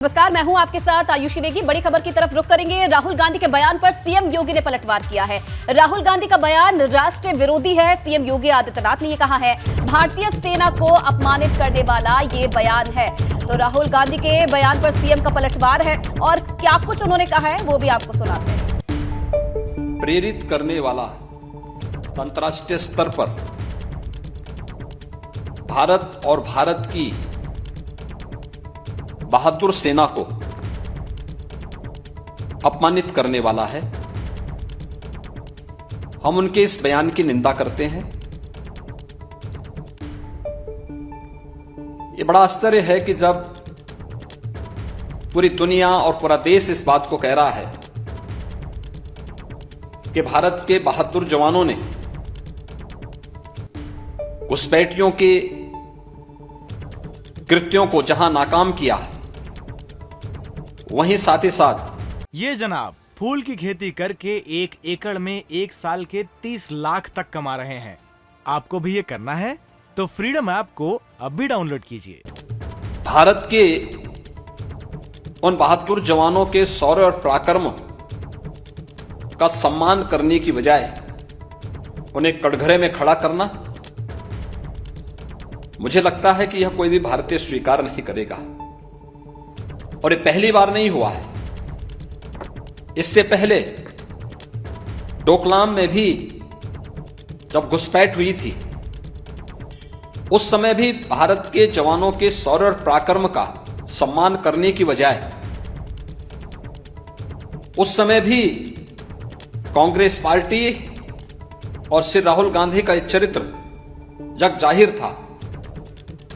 नमस्कार, मैं हूं आपके साथ आयुषी नेगी। बड़ी खबर की तरफ रुख करेंगे। राहुल गांधी के बयान पर सीएम योगी ने पलटवार किया है। राहुल गांधी का बयान राष्ट्र विरोधी है, सीएम योगी आदित्यनाथ ने ये कहा है। भारतीय सेना को अपमानित करने वाला ये बयान है। तो राहुल गांधी के बयान पर सीएम का पलटवार है और क्या कुछ उन्होंने कहा है वो भी आपको सुनाते हैं। प्रेरित करने वाला अंतर्राष्ट्रीय स्तर पर भारत और भारत की बहादुर सेना को अपमानित करने वाला है। हम उनके इस बयान की निंदा करते हैं। ये बड़ा आश्चर्य है कि जब पूरी दुनिया और पूरा देश इस बात को कह रहा है कि भारत के बहादुर जवानों ने घुसपैठियों के कृत्यों को जहां नाकाम किया, वहीं साथ ही साथ ये जनाब फूल की खेती करके 1 एकड़ में 1 साल के 30 लाख तक कमा रहे हैं। आपको भी ये करना है तो फ्रीडम ऐप को अब भी डाउनलोड कीजिए। भारत के उन बहादुर जवानों के शौर्य और पराक्रम का सम्मान करने की बजाय उन्हें कटघरे में खड़ा करना, मुझे लगता है कि यह कोई भी भारतीय स्वीकार नहीं करेगा। और ये पहली बार नहीं हुआ है। इससे पहले डोकलाम में भी जब घुसपैठ हुई थी, उस समय भी भारत के जवानों के शौर्य और पराक्रम का सम्मान करने की बजाय उस समय भी कांग्रेस पार्टी और श्री राहुल गांधी का चरित्र जग जाहिर था।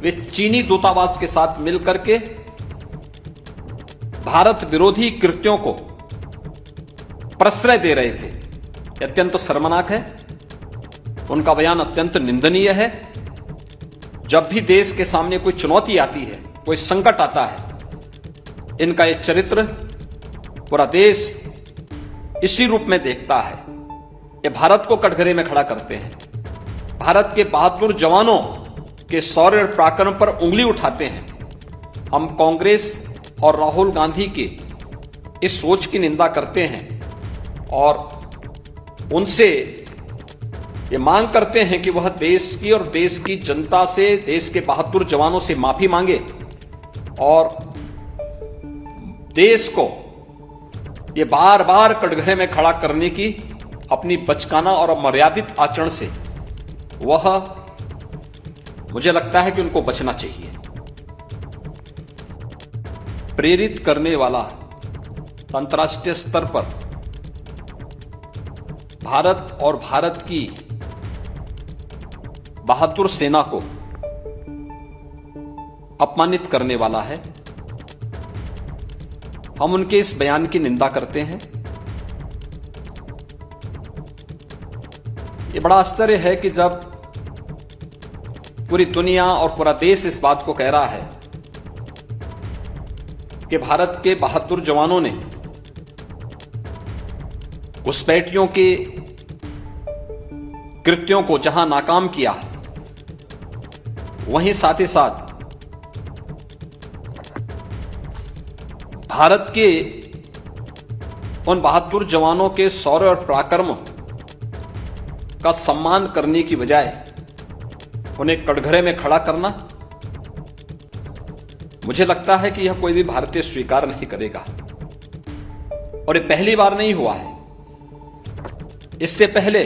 वे चीनी दूतावास के साथ मिलकर के भारत विरोधी कृत्यों को प्रश्रय दे रहे थे। यह अत्यंत शर्मनाक है। उनका बयान अत्यंत निंदनीय है। जब भी देश के सामने कोई चुनौती आती है, कोई संकट आता है, इनका यह चरित्र पूरा देश इसी रूप में देखता है। ये भारत को कटघरे में खड़ा करते हैं। भारत के बहादुर जवानों के शौर्य और पराक्रम पर उंगली उठाते हैं। हम कांग्रेस और राहुल गांधी की इस सोच की निंदा करते हैं और उनसे ये मांग करते हैं कि वह देश की और देश की जनता से, देश के बहादुर जवानों से माफी मांगे और देश को ये बार बार कटघरे में खड़ा करने की अपनी बचकाना और अमर्यादित आचरण से वह, मुझे लगता है कि उनको बचना चाहिए। प्रेरित करने वाला अंतर्राष्ट्रीय स्तर पर भारत और भारत की बहादुर सेना को अपमानित करने वाला है। हम उनके इस बयान की निंदा करते हैं। ये बड़ा आश्चर्य है कि जब पूरी दुनिया और पूरा देश इस बात को कह रहा है कि भारत के बहादुर जवानों ने घुसपैठियों के कृत्यों को जहां नाकाम किया, वहीं साथ ही साथ भारत के उन बहादुर जवानों के शौर्य और पराक्रम का सम्मान करने की बजाय उन्हें कटघरे में खड़ा करना, मुझे लगता है कि यह कोई भी भारतीय स्वीकार नहीं करेगा। और ये पहली बार नहीं हुआ है। इससे पहले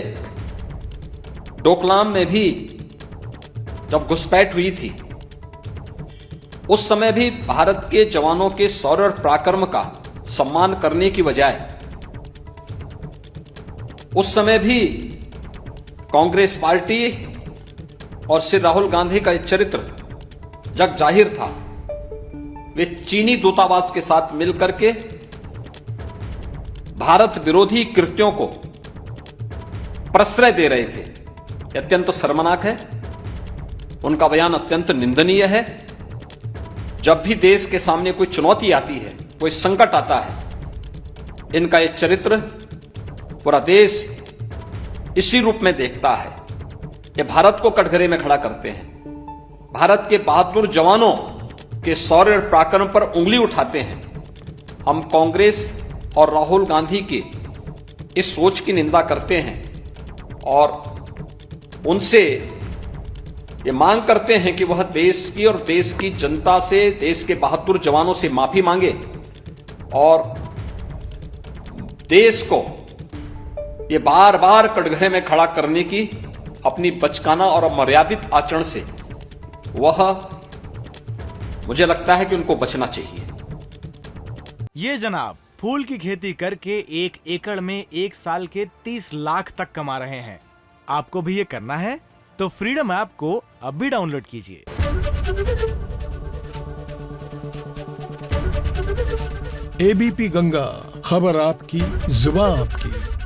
डोकलाम में भी जब घुसपैठ हुई थी, उस समय भी भारत के जवानों के शौर्य और पराक्रम का सम्मान करने की बजाय उस समय भी कांग्रेस पार्टी और श्री राहुल गांधी का चरित्र जग जाहिर था। वे चीनी दूतावास के साथ मिलकर के भारत विरोधी कृत्यों को प्रश्रय दे रहे थे। यह अत्यंत शर्मनाक है। उनका बयान अत्यंत निंदनीय है। जब भी देश के सामने कोई चुनौती आती है, कोई संकट आता है, इनका यह चरित्र पूरा देश इसी रूप में देखता है। ये भारत को कटघरे में खड़ा करते हैं। भारत के बहादुर जवानों के शौर्य और पराक्रम पर उंगली उठाते हैं। हम कांग्रेस और राहुल गांधी की इस सोच की निंदा करते हैं और उनसे ये मांग करते हैं कि वह देश की और देश की जनता से, देश के बहादुर जवानों से माफी मांगे और देश को ये बार बार कटघरे में खड़ा करने की अपनी बचकाना और अमर्यादित आचरण से वह, मुझे लगता है कि उनको बचना चाहिए। ये जनाब फूल की खेती करके 1 एकड़ में 1 साल के 30 लाख तक कमा रहे हैं। आपको भी ये करना है तो फ्रीडम ऐप को अभी डाउनलोड कीजिए। एबीपी गंगा, खबर आपकी, जुबान आपकी।